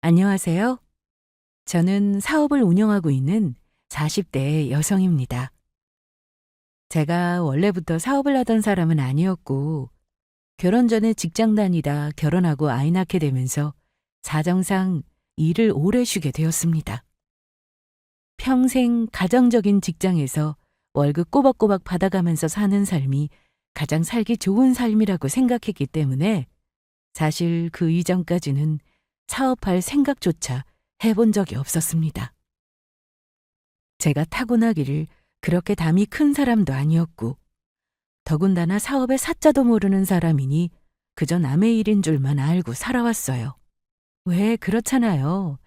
안녕하세요. 저는 사업을 운영하고 있는 40대 여성입니다. 제가 원래부터 사업을 하던 사람은 아니었고, 결혼 전에 직장 다니다 결혼하고 아이 낳게 되면서 사정상 일을 오래 쉬게 되었습니다. 평생 가정적인 직장에서 월급 꼬박꼬박 받아가면서 사는 삶이 가장 살기 좋은 삶이라고 생각했기 때문에 사실 그 이전까지는 사업할 생각조차 해본 적이 없었습니다. 제가 타고나기를 그렇게 담이 큰 사람도 아니었고, 더군다나 사업의 사자도 모르는 사람이니 그저 남의 일인 줄만 알고 살아왔어요. 왜 그렇잖아요.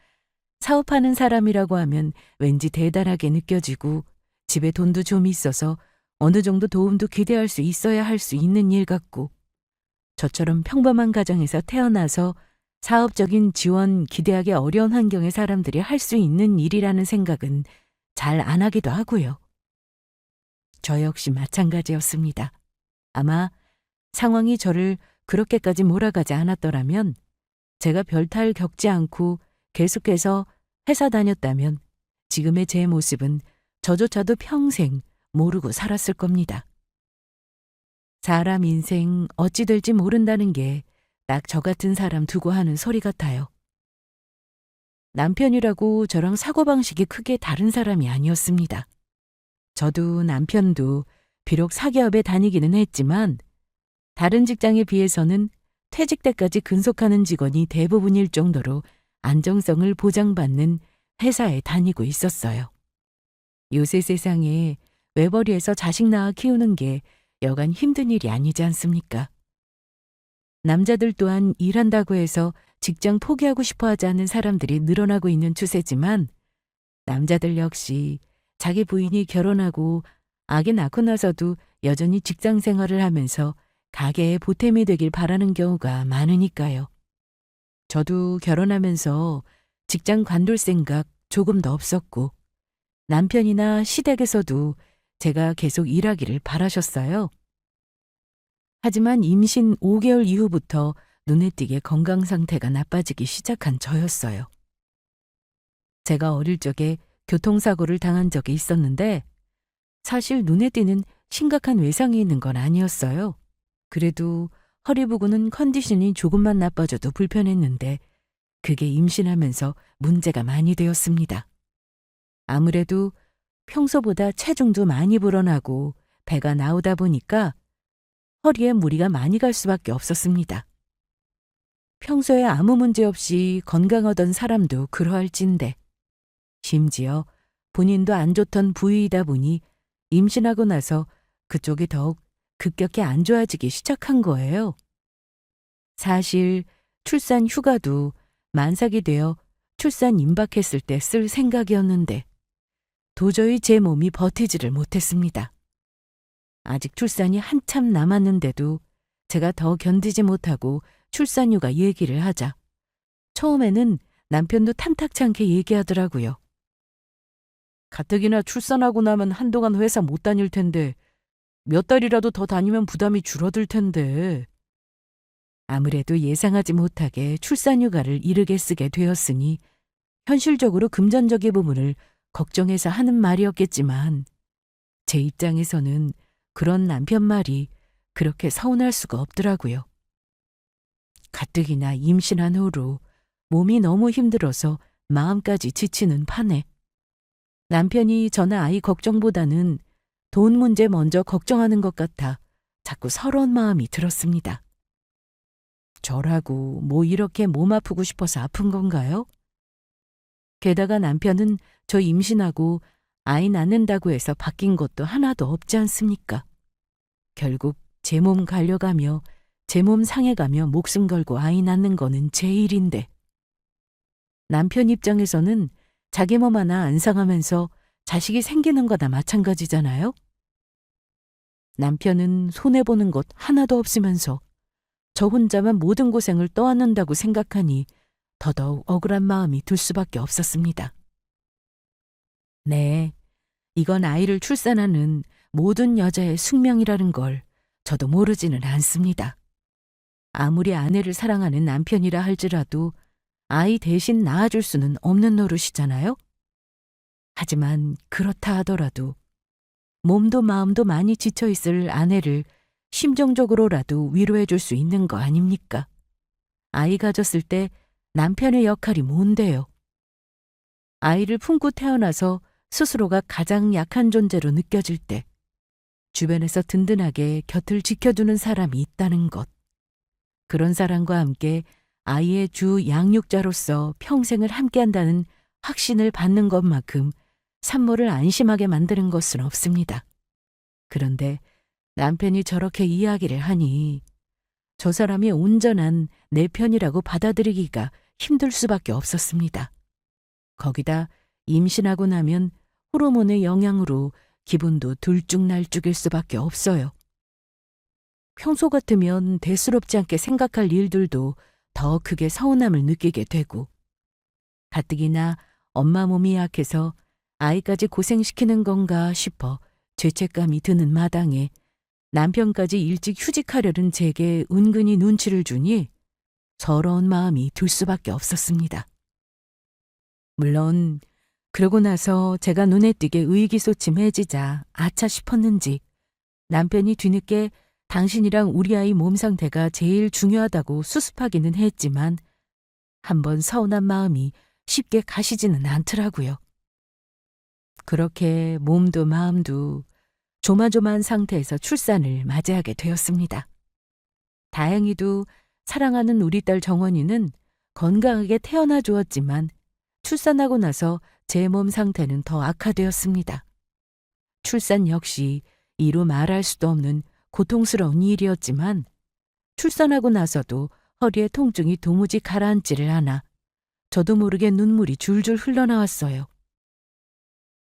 사업하는 사람이라고 하면 왠지 대단하게 느껴지고 집에 돈도 좀 있어서 어느 정도 도움도 기대할 수 있어야 할 수 있는 일 같고, 저처럼 평범한 가정에서 태어나서 사업적인 지원 기대하기 어려운 환경의 사람들이 할 수 있는 일이라는 생각은 잘 안 하기도 하고요. 저 역시 마찬가지였습니다. 아마 상황이 저를 그렇게까지 몰아가지 않았더라면 제가 별탈 겪지 않고 계속해서 회사 다녔다면 지금의 제 모습은 저조차도 평생 모르고 살았을 겁니다. 사람 인생 어찌 될지 모른다는 게 딱 저 같은 사람 두고 하는 소리 같아요. 남편이라고 저랑 사고방식이 크게 다른 사람이 아니었습니다. 저도 남편도 비록 사기업에 다니기는 했지만 다른 직장에 비해서는 퇴직 때까지 근속하는 직원이 대부분일 정도로 안정성을 보장받는 회사에 다니고 있었어요. 요새 세상에 외벌이에서 자식 낳아 키우는 게 여간 힘든 일이 아니지 않습니까? 남자들 또한 일한다고 해서 직장 포기하고 싶어 하지 않는 사람들이 늘어나고 있는 추세지만 남자들 역시 자기 부인이 결혼하고 아기 낳고 나서도 여전히 직장 생활을 하면서 가게에 보탬이 되길 바라는 경우가 많으니까요. 저도 결혼하면서 직장 관둘 생각 조금도 없었고 남편이나 시댁에서도 제가 계속 일하기를 바라셨어요. 하지만 임신 5개월 이후부터 눈에 띄게 건강 상태가 나빠지기 시작한 저였어요. 제가 어릴 적에 교통사고를 당한 적이 있었는데 사실 눈에 띄는 심각한 외상이 있는 건 아니었어요. 그래도 허리 부분은 컨디션이 조금만 나빠져도 불편했는데 그게 임신하면서 문제가 많이 되었습니다. 아무래도 평소보다 체중도 많이 불어나고 배가 나오다 보니까 허리에 무리가 많이 갈 수밖에 없었습니다. 평소에 아무 문제 없이 건강하던 사람도 그러할진데 심지어 본인도 안 좋던 부위이다 보니 임신하고 나서 그쪽이 더욱 급격히 안 좋아지기 시작한 거예요. 사실 출산 휴가도 만삭이 되어 출산 임박했을 때 쓸 생각이었는데 도저히 제 몸이 버티지를 못했습니다. 아직 출산이 한참 남았는데도 제가 더 견디지 못하고 출산휴가 얘기를 하자 처음에는 남편도 탐탁치 않게 얘기하더라고요. 가뜩이나 출산하고 나면 한동안 회사 못 다닐 텐데 몇 달이라도 더 다니면 부담이 줄어들 텐데. 아무래도 예상하지 못하게 출산휴가를 이르게 쓰게 되었으니 현실적으로 금전적인 부분을 걱정해서 하는 말이었겠지만 제 입장에서는 그런 남편 말이 그렇게 서운할 수가 없더라고요. 가뜩이나 임신한 후로 몸이 너무 힘들어서 마음까지 지치는 판에 남편이 저나 아이 걱정보다는 돈 문제 먼저 걱정하는 것 같아 자꾸 서러운 마음이 들었습니다. 저라고 뭐 이렇게 몸 아프고 싶어서 아픈 건가요? 게다가 남편은 저 임신하고 아이 낳는다고 해서 바뀐 것도 하나도 없지 않습니까? 결국 제 몸 갈려가며 제 몸 상해가며 목숨 걸고 아이 낳는 거는 제 일인데 남편 입장에서는 자기 몸 하나 안 상하면서 자식이 생기는 거나 마찬가지잖아요? 남편은 손해보는 것 하나도 없으면서 저 혼자만 모든 고생을 떠안는다고 생각하니 더더욱 억울한 마음이 들 수밖에 없었습니다. 네, 이건 아이를 출산하는 모든 여자의 숙명이라는 걸 저도 모르지는 않습니다. 아무리 아내를 사랑하는 남편이라 할지라도 아이 대신 낳아줄 수는 없는 노릇이잖아요? 하지만 그렇다 하더라도 몸도 마음도 많이 지쳐있을 아내를 심정적으로라도 위로해줄 수 있는 거 아닙니까? 아이 가졌을 때 남편의 역할이 뭔데요? 아이를 품고 태어나서 스스로가 가장 약한 존재로 느껴질 때 주변에서 든든하게 곁을 지켜주는 사람이 있다는 것. 그런 사람과 함께 아이의 주 양육자로서 평생을 함께한다는 확신을 받는 것만큼 산모를 안심하게 만드는 것은 없습니다. 그런데 남편이 저렇게 이야기를 하니 저 사람이 온전한 내 편이라고 받아들이기가 힘들 수밖에 없었습니다. 거기다 임신하고 나면 호르몬의 영향으로 기분도 들쭉날쭉일 수밖에 없어요. 평소 같으면 대수롭지 않게 생각할 일들도 더 크게 서운함을 느끼게 되고, 가뜩이나 엄마 몸이 약해서 아이까지 고생시키는 건가 싶어 죄책감이 드는 마당에 남편까지 일찍 휴직하려는 제게 은근히 눈치를 주니 서러운 마음이 들 수밖에 없었습니다. 물론 그러고 나서 제가 눈에 띄게 의기소침해지자 아차 싶었는지 남편이 뒤늦게 당신이랑 우리 아이 몸 상태가 제일 중요하다고 수습하기는 했지만 한번 서운한 마음이 쉽게 가시지는 않더라고요. 그렇게 몸도 마음도 조마조마한 상태에서 출산을 맞이하게 되었습니다. 다행히도 사랑하는 우리 딸 정원이는 건강하게 태어나 주었지만 출산하고 나서 제 몸 상태는 더 악화되었습니다. 출산 역시 이루 말할 수도 없는 고통스러운 일이었지만 출산하고 나서도 허리에 통증이 도무지 가라앉지를 않아 저도 모르게 눈물이 줄줄 흘러나왔어요.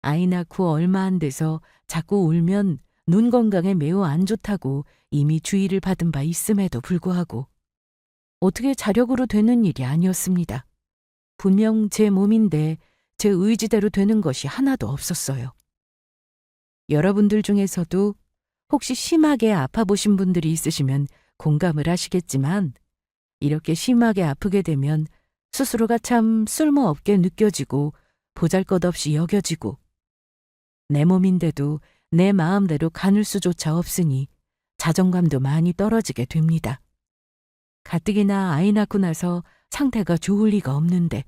아이 낳고 얼마 안 돼서 자꾸 울면 눈 건강에 매우 안 좋다고 이미 주의를 받은 바 있음에도 불구하고 어떻게 자력으로 되는 일이 아니었습니다. 분명 제 몸인데 제 의지대로 되는 것이 하나도 없었어요. 여러분들 중에서도 혹시 심하게 아파보신 분들이 있으시면 공감을 하시겠지만 이렇게 심하게 아프게 되면 스스로가 참 쓸모없게 느껴지고 보잘것없이 여겨지고 내 몸인데도 내 마음대로 가눌 수조차 없으니 자존감도 많이 떨어지게 됩니다. 가뜩이나 아이 낳고 나서 상태가 좋을 리가 없는데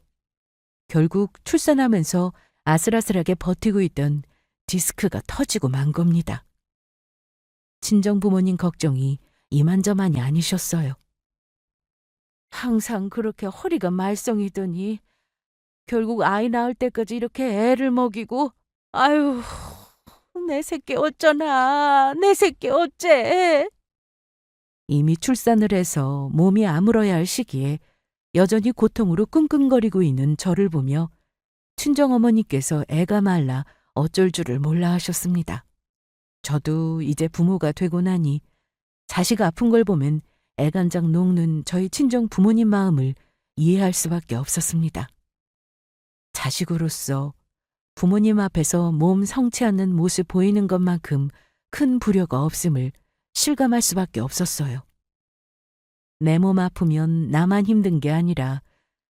결국 출산하면서 아슬아슬하게 버티고 있던 디스크가 터지고 만 겁니다. 친정 부모님 걱정이 이만저만이 아니셨어요. 항상 그렇게 허리가 말썽이더니 결국 아이 낳을 때까지 이렇게 애를 먹이고 아유 내 새끼 어쩌나 내 새끼 어째. 이미 출산을 해서 몸이 아물어야 할 시기에 여전히 고통으로 끙끙거리고 있는 저를 보며 친정어머니께서 애가 말라 어쩔 줄을 몰라 하셨습니다. 저도 이제 부모가 되고 나니 자식 아픈 걸 보면 애간장 녹는 저희 친정 부모님 마음을 이해할 수밖에 없었습니다. 자식으로서 부모님 앞에서 몸 성치 않는 모습 보이는 것만큼 큰 불효가 없음을 실감할 수밖에 없었어요. 내 몸 아프면 나만 힘든 게 아니라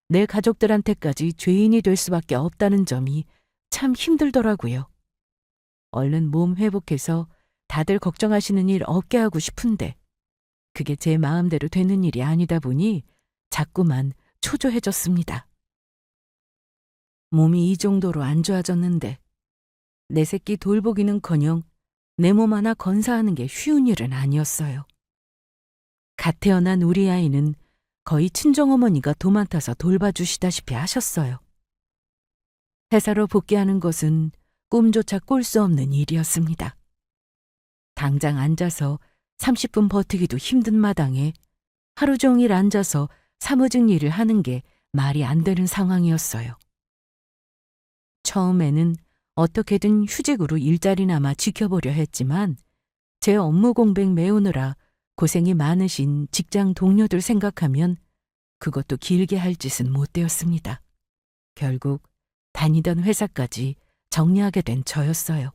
내 가족들한테까지 죄인이 될 수밖에 없다는 점이 참 힘들더라고요. 얼른 몸 회복해서 다들 걱정하시는 일 없게 하고 싶은데 그게 제 마음대로 되는 일이 아니다 보니 자꾸만 초조해졌습니다. 몸이 이 정도로 안 좋아졌는데 내 새끼 돌보기는커녕 내 몸 하나 건사하는 게 쉬운 일은 아니었어요. 갓 태어난 우리 아이는 거의 친정어머니가 도맡아서 돌봐주시다시피 하셨어요. 회사로 복귀하는 것은 꿈조차 꿀 수 없는 일이었습니다. 당장 앉아서 30분 버티기도 힘든 마당에 하루 종일 앉아서 사무직 일을 하는 게 말이 안 되는 상황이었어요. 처음에는 어떻게든 휴직으로 일자리나마 지켜보려 했지만 제 업무 공백 메우느라 고생이 많으신 직장 동료들 생각하면 그것도 길게 할 짓은 못 되었습니다. 결국 다니던 회사까지 정리하게 된 저였어요.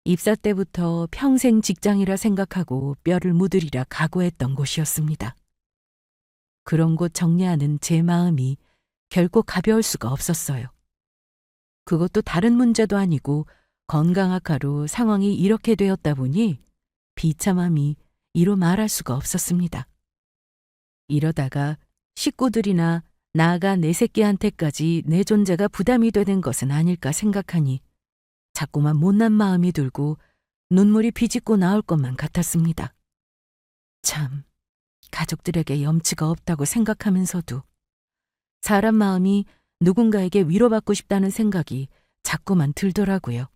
입사 때부터 평생 직장이라 생각하고 뼈를 묻으리라 각오했던 곳이었습니다. 그런 곳 정리하는 제 마음이 결코 가벼울 수가 없었어요. 그것도 다른 문제도 아니고 건강 악화로 상황이 이렇게 되었다 보니 비참함이 이루 말할 수가 없었습니다. 이러다가 식구들이나 나아가 내 새끼한테까지 내 존재가 부담이 되는 것은 아닐까 생각하니 자꾸만 못난 마음이 들고 눈물이 비집고 나올 것만 같았습니다. 참, 가족들에게 염치가 없다고 생각하면서도 사람 마음이 누군가에게 위로받고 싶다는 생각이 자꾸만 들더라고요.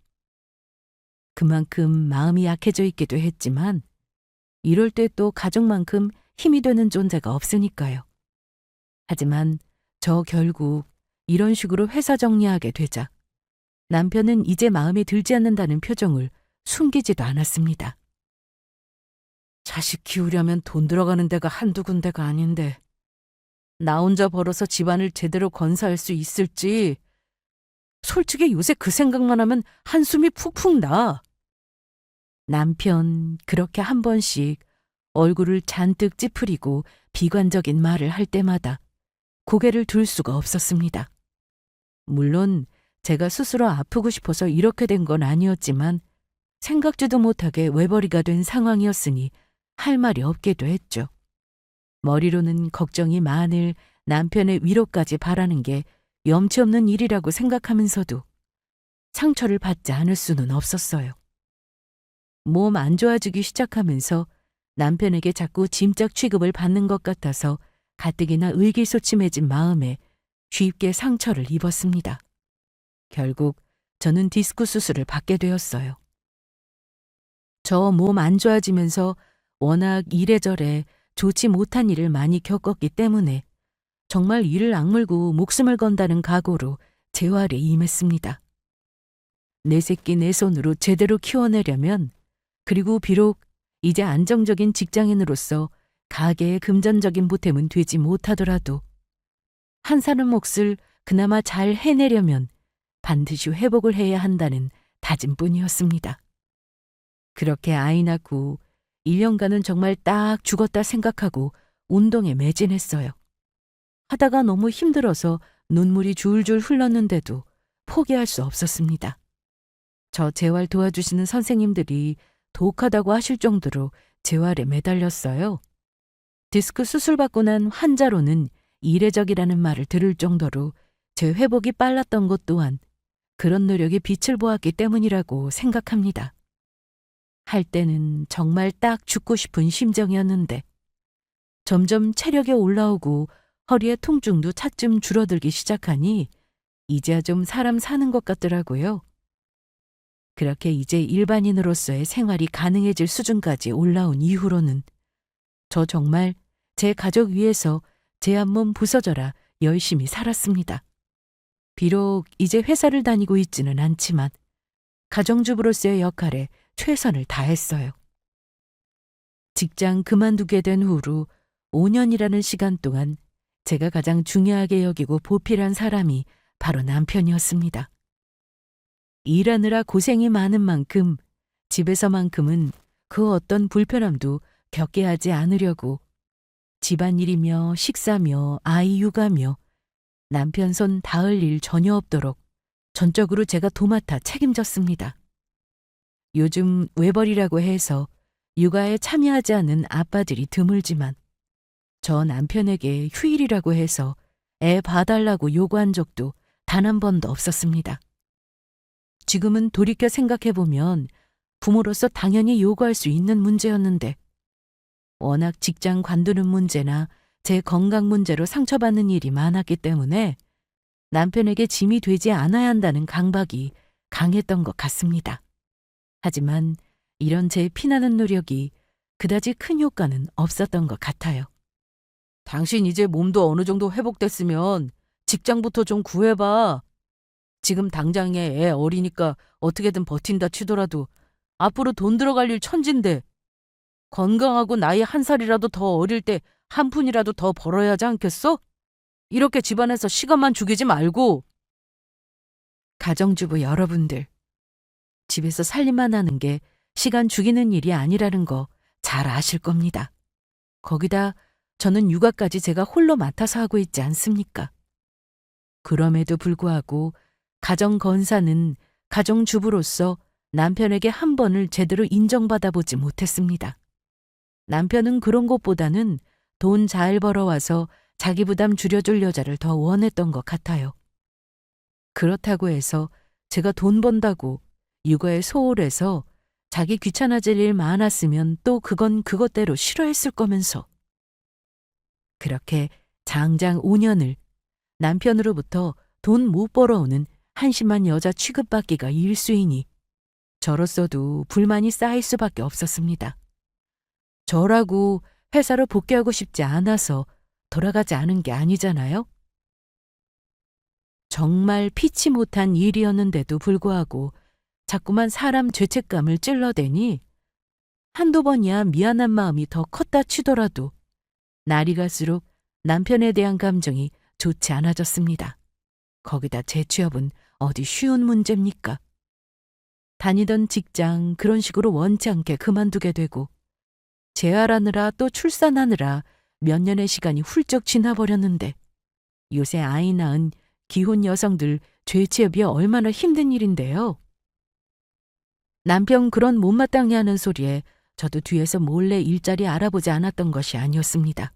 그만큼 마음이 약해져 있기도 했지만 이럴 때 또 가족만큼 힘이 되는 존재가 없으니까요. 하지만 저 결국 이런 식으로 회사 정리하게 되자 남편은 이제 마음에 들지 않는다는 표정을 숨기지도 않았습니다. 자식 키우려면 돈 들어가는 데가 한두 군데가 아닌데 나 혼자 벌어서 집안을 제대로 건사할 수 있을지 솔직히 요새 그 생각만 하면 한숨이 푹푹 나. 남편 그렇게 한 번씩 얼굴을 잔뜩 찌푸리고 비관적인 말을 할 때마다 고개를 들 수가 없었습니다. 물론 제가 스스로 아프고 싶어서 이렇게 된 건 아니었지만 생각지도 못하게 외벌이가 된 상황이었으니 할 말이 없기도 했죠. 머리로는 걱정이 많을 남편의 위로까지 바라는 게 염치 없는 일이라고 생각하면서도 상처를 받지 않을 수는 없었어요. 몸 안 좋아지기 시작하면서 남편에게 자꾸 짐짝 취급을 받는 것 같아서 가뜩이나 의기소침해진 마음에 쉽게 상처를 입었습니다. 결국 저는 디스크 수술을 받게 되었어요. 저 몸 안 좋아지면서 워낙 이래저래 좋지 못한 일을 많이 겪었기 때문에 정말 이를 악물고 목숨을 건다는 각오로 재활에 임했습니다. 내 새끼 내 손으로 제대로 키워내려면 그리고 비록 이제 안정적인 직장인으로서 가게의 금전적인 보탬은 되지 못하더라도 한 사람 몫을 그나마 잘 해내려면 반드시 회복을 해야 한다는 다짐뿐이었습니다. 그렇게 아이 낳고 1년간은 정말 딱 죽었다 생각하고 운동에 매진했어요. 하다가 너무 힘들어서 눈물이 줄줄 흘렀는데도 포기할 수 없었습니다. 저 재활 도와주시는 선생님들이 독하다고 하실 정도로 재활에 매달렸어요. 디스크 수술받고 난 환자로는 이례적이라는 말을 들을 정도로 제 회복이 빨랐던 것 또한 그런 노력에 빛을 보았기 때문이라고 생각합니다. 할 때는 정말 딱 죽고 싶은 심정이었는데 점점 체력이 올라오고 허리의 통증도 차츰 줄어들기 시작하니 이제야 좀 사람 사는 것 같더라고요. 그렇게 이제 일반인으로서의 생활이 가능해질 수준까지 올라온 이후로는 저 정말 제 가족 위해서 제 한 몸 부서져라 열심히 살았습니다. 비록 이제 회사를 다니고 있지는 않지만 가정주부로서의 역할에 최선을 다했어요. 직장 그만두게 된 후로 5년이라는 시간 동안 제가 가장 중요하게 여기고 보필한 사람이 바로 남편이었습니다. 일하느라 고생이 많은 만큼 집에서만큼은 그 어떤 불편함도 겪게 하지 않으려고 집안일이며 식사며 아이 육아며 남편 손 닿을 일 전혀 없도록 전적으로 제가 도맡아 책임졌습니다. 요즘 외벌이라고 해서 육아에 참여하지 않는 아빠들이 드물지만 저 남편에게 휴일이라고 해서 애 봐달라고 요구한 적도 단 한 번도 없었습니다. 지금은 돌이켜 생각해보면 부모로서 당연히 요구할 수 있는 문제였는데 워낙 직장 관두는 문제나 제 건강 문제로 상처받는 일이 많았기 때문에 남편에게 짐이 되지 않아야 한다는 강박이 강했던 것 같습니다. 하지만 이런 제 피나는 노력이 그다지 큰 효과는 없었던 것 같아요. 당신 이제 몸도 어느 정도 회복됐으면 직장부터 좀 구해봐. 지금 당장에 애 어리니까 어떻게든 버틴다 치더라도 앞으로 돈 들어갈 일 천진데 건강하고 나이 한 살이라도 더 어릴 때 한 푼이라도 더 벌어야 하지 않겠어? 이렇게 집안에서 시간만 죽이지 말고. 가정주부 여러분들, 집에서 살림만 하는 게 시간 죽이는 일이 아니라는 거 잘 아실 겁니다. 거기다 저는 육아까지 제가 홀로 맡아서 하고 있지 않습니까? 그럼에도 불구하고 가정 건사는 가정주부로서 남편에게 한 번을 제대로 인정받아 보지 못했습니다. 남편은 그런 것보다는 돈 잘 벌어와서 자기 부담 줄여줄 여자를 더 원했던 것 같아요. 그렇다고 해서 제가 돈 번다고 육아에 소홀해서 자기 귀찮아질 일 많았으면 또 그건 그것대로 싫어했을 거면서. 그렇게 장장 5년을 남편으로부터 돈 못 벌어오는 한심한 여자 취급받기가 일수이니 저로서도 불만이 쌓일 수밖에 없었습니다. 저라고 회사로 복귀하고 싶지 않아서 돌아가지 않은 게 아니잖아요. 정말 피치 못한 일이었는데도 불구하고 자꾸만 사람 죄책감을 찔러대니 한두 번이야 미안한 마음이 더 컸다 치더라도 날이 갈수록 남편에 대한 감정이 좋지 않아졌습니다. 거기다 제 취업은 어디 쉬운 문제입니까? 다니던 직장 그런 식으로 원치 않게 그만두게 되고 재활하느라 또 출산하느라 몇 년의 시간이 훌쩍 지나버렸는데 요새 아이 낳은 기혼 여성들 죄취업이 얼마나 힘든 일인데요. 남편 그런 못마땅해 하는 소리에 저도 뒤에서 몰래 일자리 알아보지 않았던 것이 아니었습니다.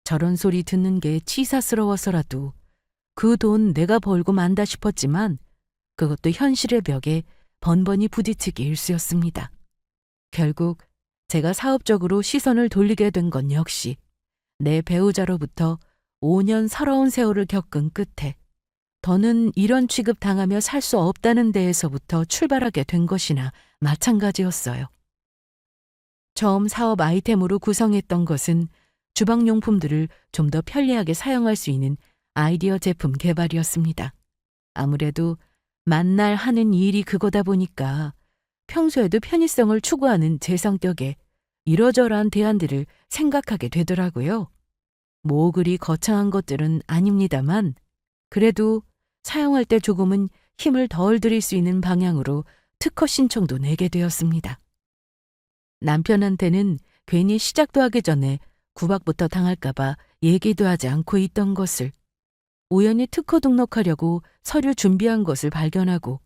저런 소리 듣는 게 치사스러워서라도 그 돈 내가 벌고 만다 싶었지만 그것도 현실의 벽에 번번이 부딪히기 일쑤였습니다. 결국 제가 사업적으로 시선을 돌리게 된 건 역시 내 배우자로부터 5년 서러운 세월을 겪은 끝에 더는 이런 취급 당하며 살 수 없다는 데에서부터 출발하게 된 것이나 마찬가지였어요. 처음 사업 아이템으로 구성했던 것은 주방용품들을 좀 더 편리하게 사용할 수 있는 아이디어 제품 개발이었습니다. 아무래도 만날 하는 일이 그거다 보니까 평소에도 편의성을 추구하는 제 성격에 이러저러한 대안들을 생각하게 되더라고요. 뭐 그리 거창한 것들은 아닙니다만 그래도 사용할 때 조금은 힘을 덜 들일 수 있는 방향으로 특허 신청도 내게 되었습니다. 남편한테는 괜히 시작도 하기 전에 구박부터 당할까봐 얘기도 하지 않고 있던 것을 우연히 특허 등록하려고 서류 준비한 것을 발견하고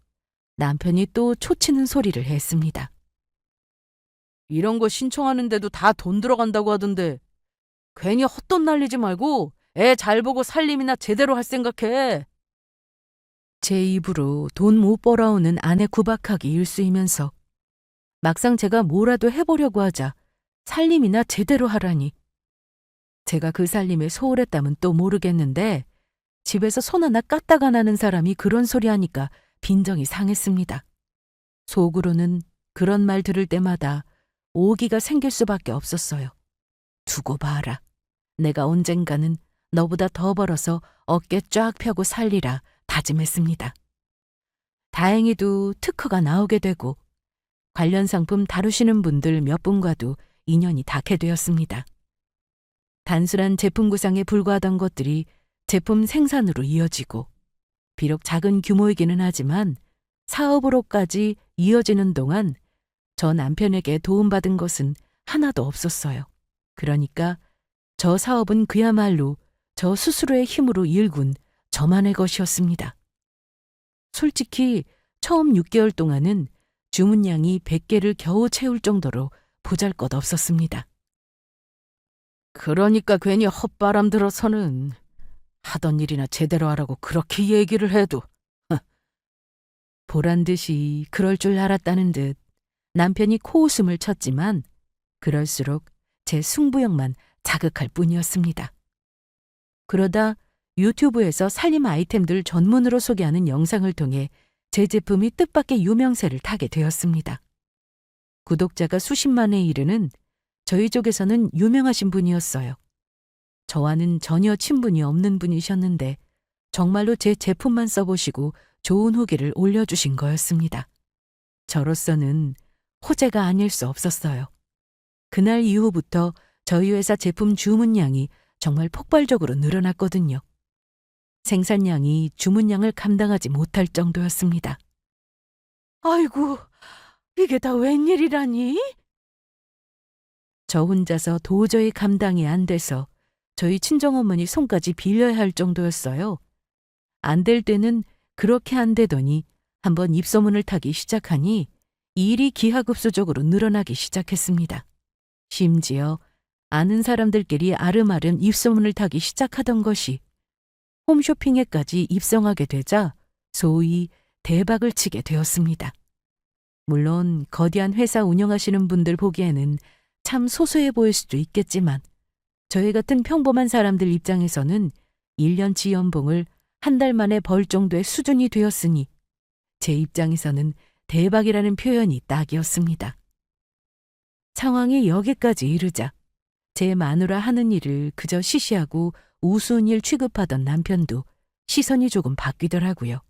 남편이 또 초치는 소리를 했습니다. 이런 거 신청하는데도 다 돈 들어간다고 하던데 괜히 헛돈 날리지 말고 애 잘 보고 살림이나 제대로 할 생각해. 제 입으로 돈 못 벌어오는 아내 구박하기 일쑤이면서 막상 제가 뭐라도 해보려고 하자 살림이나 제대로 하라니. 제가 그 살림에 소홀했다면 또 모르겠는데 집에서 손 하나 까딱 안 하는 사람이 그런 소리 하니까 빈정이 상했습니다. 속으로는 그런 말 들을 때마다 오기가 생길 수밖에 없었어요. 두고 봐라. 내가 언젠가는 너보다 더 벌어서 어깨 쫙 펴고 살리라 다짐했습니다. 다행히도 특허가 나오게 되고 관련 상품 다루시는 분들 몇 분과도 인연이 닿게 되었습니다. 단순한 제품 구상에 불과하던 것들이 제품 생산으로 이어지고 비록 작은 규모이기는 하지만 사업으로까지 이어지는 동안 저 남편에게 도움받은 것은 하나도 없었어요. 그러니까 저 사업은 그야말로 저 스스로의 힘으로 일군 저만의 것이었습니다. 솔직히 처음 6개월 동안은 주문량이 100개를 겨우 채울 정도로 보잘것없었습니다. 그러니까 괜히 헛바람 들어서는 하던 일이나 제대로 하라고 그렇게 얘기를 해도 보란 듯이 그럴 줄 알았다는 듯 남편이 코웃음을 쳤지만 그럴수록 제 승부욕만 자극할 뿐이었습니다. 그러다 유튜브에서 살림 아이템들 전문으로 소개하는 영상을 통해 제 제품이 뜻밖의 유명세를 타게 되었습니다. 구독자가 수십만에 이르는 저희 쪽에서는 유명하신 분이었어요. 저와는 전혀 친분이 없는 분이셨는데 정말로 제 제품만 써보시고 좋은 후기를 올려주신 거였습니다. 저로서는 호재가 아닐 수 없었어요. 그날 이후부터 저희 회사 제품 주문량이 정말 폭발적으로 늘어났거든요. 생산량이 주문량을 감당하지 못할 정도였습니다. 아이고, 이게 다 웬일이라니? 저 혼자서 도저히 감당이 안 돼서 저희 친정어머니 손까지 빌려야 할 정도였어요. 안 될 때는 그렇게 안 되더니 한번 입소문을 타기 시작하니 일이 기하급수적으로 늘어나기 시작했습니다. 심지어 아는 사람들끼리 아름아름 입소문을 타기 시작하던 것이 홈쇼핑에까지 입성하게 되자 소위 대박을 치게 되었습니다. 물론 거대한 회사 운영하시는 분들 보기에는 참 소소해 보일 수도 있겠지만 저희 같은 평범한 사람들 입장에서는 1년치 연봉을 한 달 만에 벌 정도의 수준이 되었으니 제 입장에서는 대박이라는 표현이 딱이었습니다. 상황이 여기까지 이르자 제 마누라 하는 일을 그저 시시하고 우스운 일 취급하던 남편도 시선이 조금 바뀌더라고요.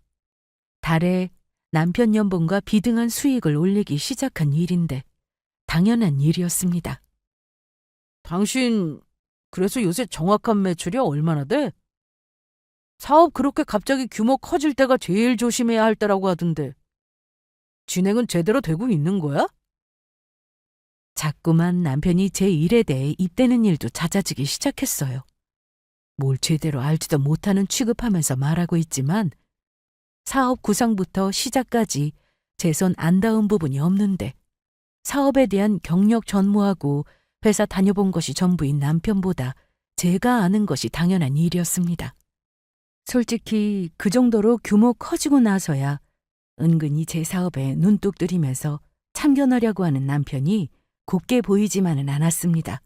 달에 남편 연봉과 비등한 수익을 올리기 시작한 일인데 당연한 일이었습니다. 당신 그래서 요새 정확한 매출이 얼마나 돼? 사업 그렇게 갑자기 규모 커질 때가 제일 조심해야 할 때라고 하던데 진행은 제대로 되고 있는 거야? 자꾸만 남편이 제 일에 대해 입대는 일도 잦아지기 시작했어요. 뭘 제대로 알지도 못하는 취급하면서 말하고 있지만 사업 구상부터 시작까지 제 손 안 닿은 부분이 없는데 사업에 대한 경력 전무하고 회사 다녀본 것이 전부인 남편보다 제가 아는 것이 당연한 일이었습니다. 솔직히 그 정도로 규모 커지고 나서야 은근히 제 사업에 눈독 들이면서 참견하려고 하는 남편이 곱게 보이지만은 않았습니다.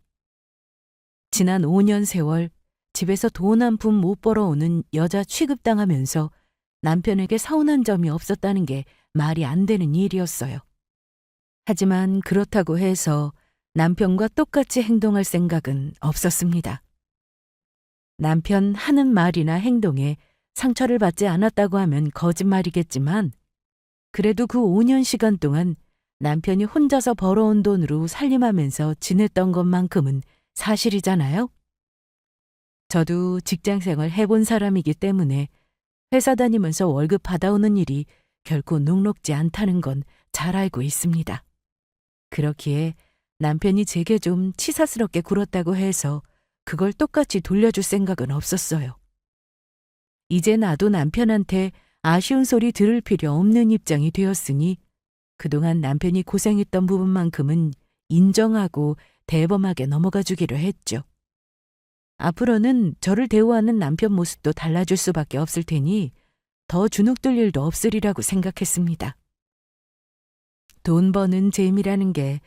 지난 5년 세월 집에서 돈 한 푼 못 벌어오는 여자 취급당하면서 남편에게 서운한 점이 없었다는 게 말이 안 되는 일이었어요. 하지만 그렇다고 해서 남편과 똑같이 행동할 생각은 없었습니다. 남편 하는 말이나 행동에 상처를 받지 않았다고 하면 거짓말이겠지만 그래도 그 5년 시간 동안 남편이 혼자서 벌어온 돈으로 살림하면서 지냈던 것만큼은 사실이잖아요. 저도 직장생활 해본 사람이기 때문에 회사 다니면서 월급 받아오는 일이 결코 녹록지 않다는 건 잘 알고 있습니다. 그렇기에 남편이 제게 좀 치사스럽게 굴었다고 해서 그걸 똑같이 돌려줄 생각은 없었어요. 이제 나도 남편한테 아쉬운 소리 들을 필요 없는 입장이 되었으니 그동안 남편이 고생했던 부분만큼은 인정하고 대범하게 넘어가 주기로 했죠. 앞으로는 저를 대우하는 남편 모습도 달라질 수밖에 없을 테니 더 주눅들 일도 없으리라고 생각했습니다. 돈 버는 재미라는 게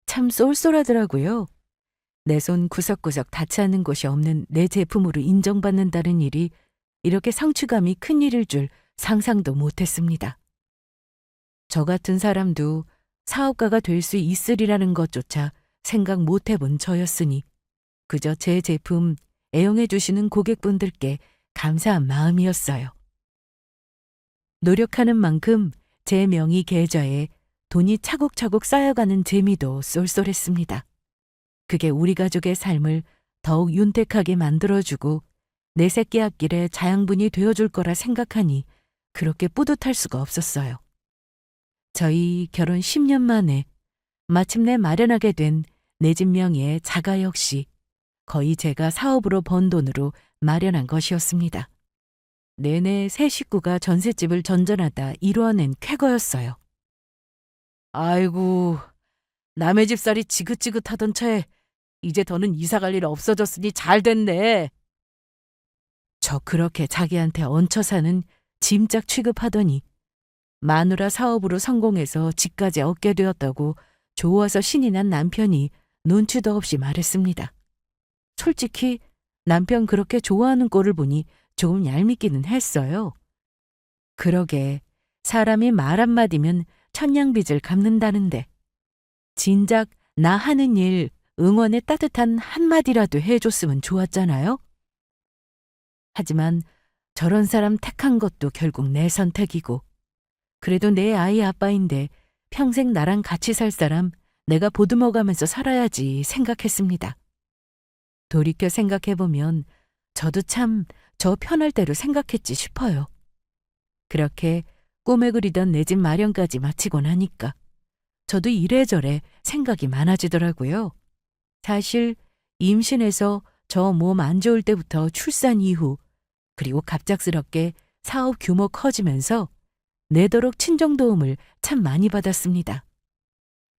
참 쏠쏠하더라고요. 내 손 구석구석 닿지 않는 곳이 없는 내 제품으로 인정받는다는 일이 이렇게 성취감이 큰 일일 줄 상상도 못했습니다. 저 같은 사람도 사업가가 될 수 있으리라는 것조차 생각 못해본 저였으니 그저 제 제품 애용해 주시는 고객분들께 감사한 마음이었어요. 노력하는 만큼 제 명의 계좌에 돈이 차곡차곡 쌓여가는 재미도 쏠쏠했습니다. 그게 우리 가족의 삶을 더욱 윤택하게 만들어주고 내 새끼 앞길에 자양분이 되어줄 거라 생각하니 그렇게 뿌듯할 수가 없었어요. 저희 결혼 10년 만에 마침내 마련하게 된 내 집 명의의 자가 역시 거의 제가 사업으로 번 돈으로 마련한 것이었습니다. 내내 세 식구가 전셋집을 전전하다 이루어낸 쾌거였어요. 아이고, 남의 집살이 지긋지긋하던 차에 이제 더는 이사갈 일 없어졌으니 잘 됐네. 저 그렇게 자기한테 얹혀 사는 짐짝 취급하더니 마누라 사업으로 성공해서 집까지 얻게 되었다고 좋아서 신이 난 남편이 눈치도 없이 말했습니다. 솔직히 남편 그렇게 좋아하는 꼴을 보니 조금 얄밉기는 했어요. 그러게 사람이 말 한마디면 천냥빚을 갚는다는데 진작 나 하는 일 응원의 따뜻한 한마디라도 해줬으면 좋았잖아요. 하지만 저런 사람 택한 것도 결국 내 선택이고 그래도 내 아이 아빠인데 평생 나랑 같이 살 사람 내가 보듬어가면서 살아야지 생각했습니다. 돌이켜 생각해보면 저도 참 저 편할 대로 생각했지 싶어요. 그렇게 꿈에 그리던 내 집 마련까지 마치고 나니까 저도 이래저래 생각이 많아지더라고요. 사실 임신해서 저 몸 안 좋을 때부터 출산 이후 그리고 갑작스럽게 사업 규모 커지면서 내도록 친정 도움을 참 많이 받았습니다.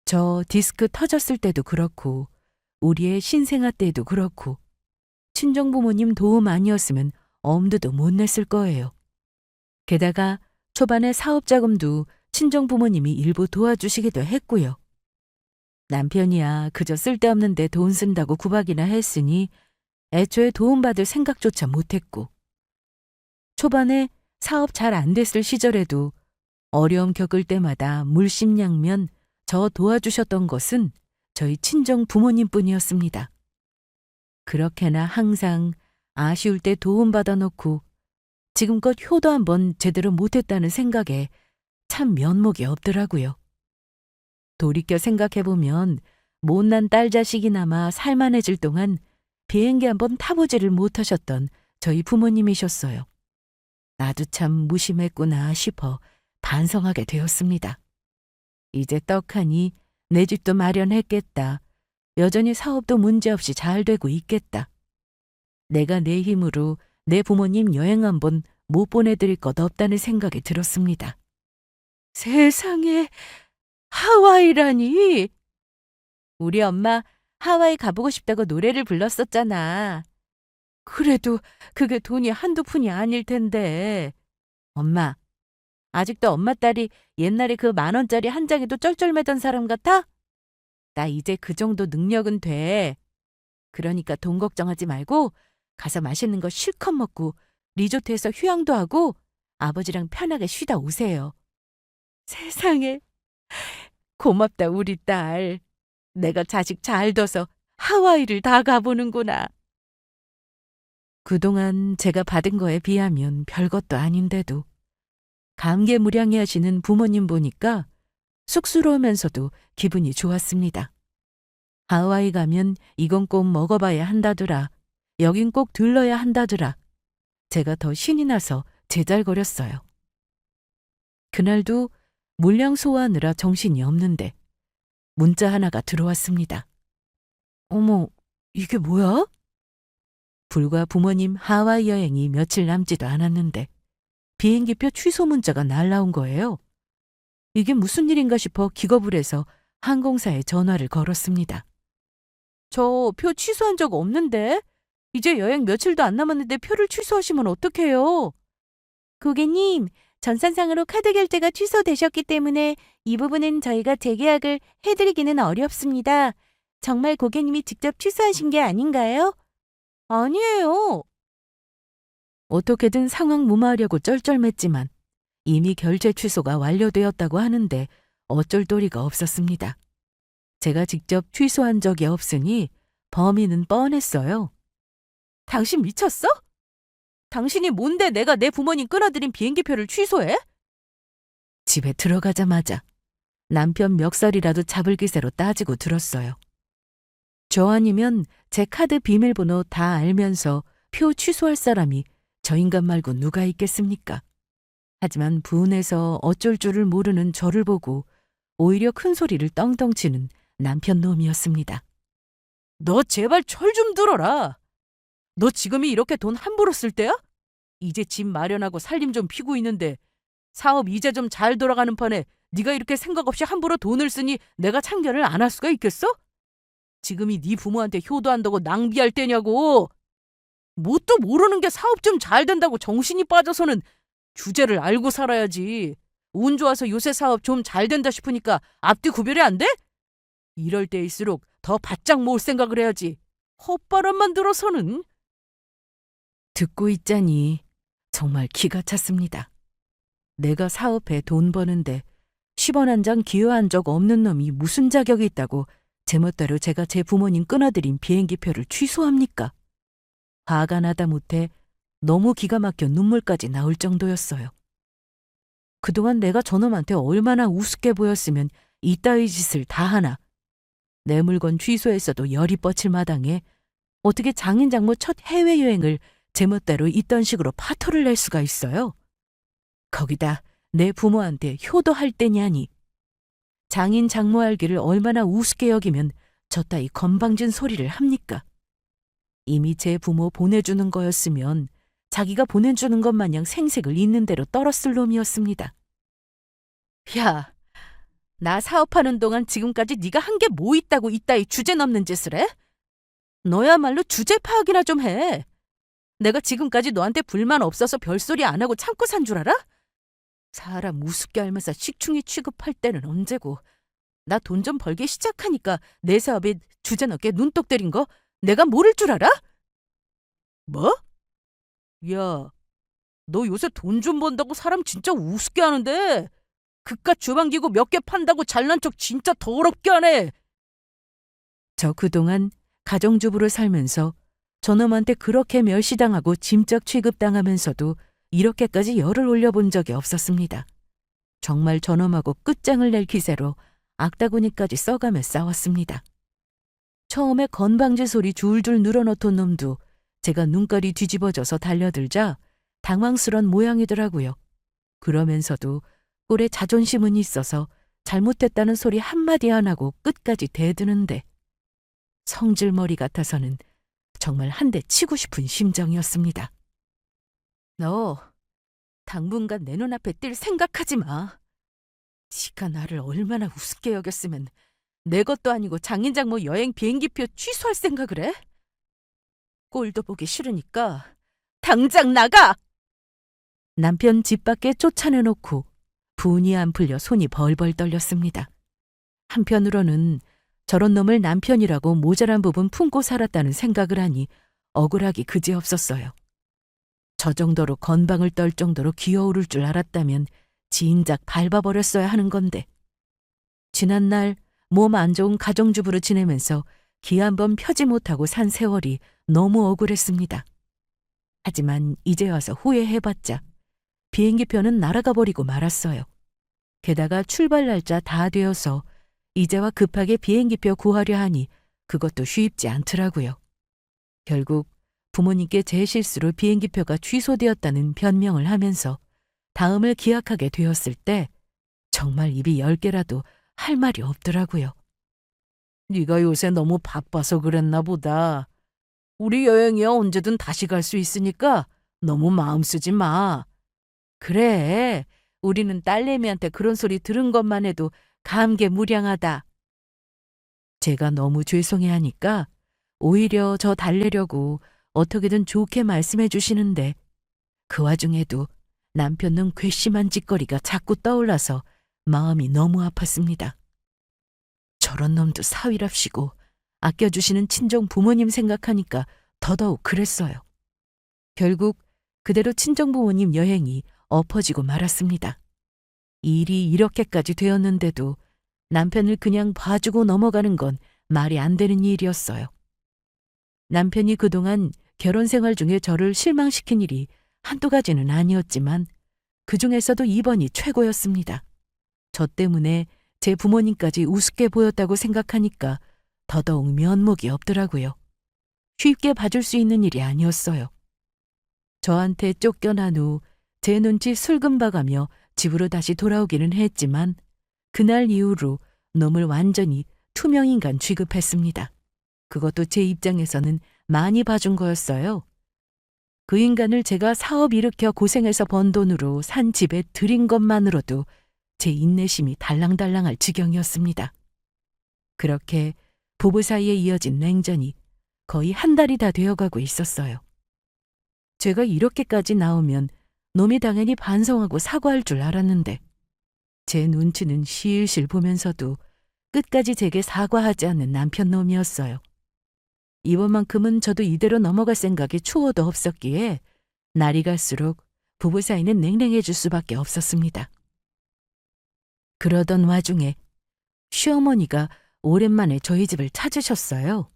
저 디스크 터졌을 때도 그렇고 우리의 신생아 때도 그렇고 친정 부모님 도움 아니었으면 엄두도 못 냈을 거예요. 게다가 초반에 사업 자금도 친정 부모님이 일부 도와주시기도 했고요. 남편이야 그저 쓸데없는데 돈 쓴다고 구박이나 했으니 애초에 도움받을 생각조차 못했고 초반에 사업 잘 안 됐을 시절에도 어려움 겪을 때마다 물심양면 저 도와주셨던 것은 저희 친정 부모님뿐이었습니다. 그렇게나 항상 아쉬울 때 도움받아 놓고 지금껏 효도 한번 제대로 못했다는 생각에 참 면목이 없더라고요. 돌이켜 생각해보면 못난 딸 자식이나마 살만해질 동안 비행기 한번 타보지를 못하셨던 저희 부모님이셨어요. 나도 참 무심했구나 싶어 반성하게 되었습니다. 이제 떡하니 내 집도 마련했겠다. 여전히 사업도 문제없이 잘 되고 있겠다. 내가 내 힘으로 내 부모님 여행 한번 못 보내드릴 것 없다는 생각이 들었습니다. 세상에, 하와이라니! 우리 엄마 하와이 가보고 싶다고 노래를 불렀었잖아. 그래도 그게 돈이 한두 푼이 아닐 텐데. 엄마, 아직도 엄마 딸이 옛날에 그 10,000원짜리 한 장에도 쩔쩔매던 사람 같아? 나 이제 그 정도 능력은 돼. 그러니까 돈 걱정하지 말고 가서 맛있는 거 실컷 먹고 리조트에서 휴양도 하고 아버지랑 편하게 쉬다 오세요. 세상에, 고맙다 우리 딸. 내가 자식 잘 둬서 하와이를 다 가보는구나. 그동안 제가 받은 거에 비하면 별것도 아닌데도 감개무량해하시는 부모님 보니까 쑥스러우면서도 기분이 좋았습니다. 하와이 가면 이건 꼭 먹어봐야 한다더라. 여긴 꼭 들러야 한다더라. 제가 더 신이 나서 제잘거렸어요. 그날도 물량 소화하느라 정신이 없는데 문자 하나가 들어왔습니다. 어머, 이게 뭐야? 불과 부모님 하와이 여행이 며칠 남지도 않았는데 비행기표 취소 문자가 날라온 거예요. 이게 무슨 일인가 싶어 기겁을 해서 항공사에 전화를 걸었습니다. 저 표 취소한 적 없는데? 이제 여행 며칠도 안 남았는데 표를 취소하시면 어떡해요? 고객님, 전산상으로 카드 결제가 취소되셨기 때문에 이 부분은 저희가 재계약을 해드리기는 어렵습니다. 정말 고객님이 직접 취소하신 게 아닌가요? 아니에요. 어떻게든 상황 무마하려고 쩔쩔맸지만 이미 결제 취소가 완료되었다고 하는데 어쩔 도리가 없었습니다. 제가 직접 취소한 적이 없으니 범인은 뻔했어요. 당신 미쳤어? 당신이 뭔데 내가 내 부모님 끊어들인 비행기표를 취소해? 집에 들어가자마자 남편 멱살이라도 잡을 기세로 따지고 들었어요. 저 아니면 제 카드 비밀번호 다 알면서 표 취소할 사람이 저 인간 말고 누가 있겠습니까? 하지만 분해서 어쩔 줄을 모르는 저를 보고 오히려 큰 소리를 떵떵 치는 남편 놈이었습니다. 너 제발 철 좀 들어라. 너 지금이 이렇게 돈 함부로 쓸 때야? 이제 집 마련하고 살림 좀 피고 있는데 사업 이제 좀 잘 돌아가는 판에 네가 이렇게 생각 없이 함부로 돈을 쓰니 내가 참견을 안 할 수가 있겠어? 지금이 네 부모한테 효도한다고 낭비할 때냐고. 뭣도 모르는 게 사업 좀 잘 된다고 정신이 빠져서는 주제를 알고 살아야지. 운 좋아서 요새 사업 좀 잘 된다 싶으니까 앞뒤 구별이 안 돼? 이럴 때일수록 더 바짝 모을 생각을 해야지. 헛바람만 들어서는. 듣고 있자니 정말 기가 찼습니다. 내가 사업해 돈 버는데 10원 한 장 기여한 적 없는 놈이 무슨 자격이 있다고 제멋대로 제가 제 부모님 끊어들인 비행기표를 취소합니까? 화가 나다 못해 너무 기가 막혀 눈물까지 나올 정도였어요. 그동안 내가 저놈한테 얼마나 우습게 보였으면 이따위 짓을 다 하나. 내 물건 취소했어도 열이 뻗칠 마당에 어떻게 장인 장모 첫 해외여행을 제멋대로 있던 식으로 파토를 낼 수가 있어요. 거기다 내 부모한테 효도할 때냐니. 장인 장모 알기를 얼마나 우습게 여기면 저 따위 건방진 소리를 합니까? 이미 제 부모 보내주는 거였으면 자기가 보내주는 것 마냥 생색을 있는 대로 떨었을 놈이었습니다. 야, 나 사업하는 동안 지금까지 네가 한 게 뭐 있다고 이따위 주제넘는 짓을 해? 너야말로 주제 파악이나 좀 해. 내가 지금까지 너한테 불만 없어서 별소리 안 하고 참고 산 줄 알아? 사람 우습게 알면서 식충이 취급할 때는 언제고. 나 돈 좀 벌기 시작하니까 내 사업에 주제 넘게 눈독 들인 거 내가 모를 줄 알아? 뭐? 야, 너 요새 돈 좀 번다고 사람 진짜 우습게 하는데 그깟 주방기구 몇 개 판다고 잘난 척 진짜 더럽게 하네. 저 그동안 가정주부로 살면서 저놈한테 그렇게 멸시당하고 짐짝 취급당하면서도 이렇게까지 열을 올려본 적이 없었습니다. 정말 저놈하고 끝장을 낼 기세로 악다구니까지 써가며 싸웠습니다. 처음에 건방진 소리 줄줄 늘어놓던 놈도 제가 눈깔이 뒤집어져서 달려들자 당황스런 모양이더라고요. 그러면서도 꼴에 자존심은 있어서 잘못됐다는 소리 한마디 안 하고 끝까지 대드는데 성질머리 같아서는 정말 한 대 치고 싶은 심정이었습니다. 너 당분간 내 눈앞에 뛸 생각하지 마. 지가 나를 얼마나 우습게 여겼으면 내 것도 아니고 장인장모 여행 비행기표 취소할 생각을 해? 꼴도 보기 싫으니까 당장 나가! 남편 집 밖에 쫓아내놓고 분이 안 풀려 손이 벌벌 떨렸습니다. 한편으로는 저런 놈을 남편이라고 모자란 부분 품고 살았다는 생각을 하니 억울하기 그지없었어요. 저 정도로 건방을 떨 정도로 기어오를 줄 알았다면 진작 밟아버렸어야 하는 건데. 지난날 몸 안 좋은 가정주부로 지내면서 기 한 번 펴지 못하고 산 세월이 너무 억울했습니다. 하지만 이제 와서 후회해봤자 비행기표는 날아가 버리고 말았어요. 게다가 출발 날짜 다 되어서 이제와 급하게 비행기표 구하려 하니 그것도 쉽지 않더라고요. 결국 부모님께 제 실수로 비행기표가 취소되었다는 변명을 하면서 다음을 기약하게 되었을 때 정말 입이 10개라도 할 말이 없더라고요. 네가 요새 너무 바빠서 그랬나 보다. 우리 여행이야 언제든 다시 갈 수 있으니까 너무 마음 쓰지 마. 그래, 우리는 딸내미한테 그런 소리 들은 것만 해도 감개무량하다. 제가 너무 죄송해하니까 오히려 저 달래려고 어떻게든 좋게 말씀해 주시는데 그 와중에도 남편은 괘씸한 짓거리가 자꾸 떠올라서 마음이 너무 아팠습니다. 저런 놈도 사위랍시고 아껴주시는 친정 부모님 생각하니까 더더욱 그랬어요. 결국 그대로 친정 부모님 여행이 엎어지고 말았습니다. 일이 이렇게까지 되었는데도 남편을 그냥 봐주고 넘어가는 건 말이 안 되는 일이었어요. 남편이 그동안 결혼 생활 중에 저를 실망시킨 일이 한두 가지는 아니었지만 그중에서도 이번이 최고였습니다. 저 때문에 제 부모님까지 우습게 보였다고 생각하니까 더더욱 면목이 없더라고요. 쉽게 봐줄 수 있는 일이 아니었어요. 저한테 쫓겨난 후 제 눈치 술금 봐가며 집으로 다시 돌아오기는 했지만 그날 이후로 놈을 완전히 투명인간 취급했습니다. 그것도 제 입장에서는 많이 봐준 거였어요. 그 인간을 제가 사업 일으켜 고생해서 번 돈으로 산 집에 들인 것만으로도 제 인내심이 달랑달랑할 지경이었습니다. 그렇게 부부 사이에 이어진 냉전이 거의 한 달이 다 되어가고 있었어요. 제가 이렇게까지 나오면 놈이 당연히 반성하고 사과할 줄 알았는데 제 눈치는 실실 보면서도 끝까지 제게 사과하지 않는 남편 놈이었어요. 이번만큼은 저도 이대로 넘어갈 생각이 추워도 없었기에 날이 갈수록 부부 사이는 냉랭해질 수밖에 없었습니다. 그러던 와중에 시어머니가 오랜만에 저희 집을 찾으셨어요.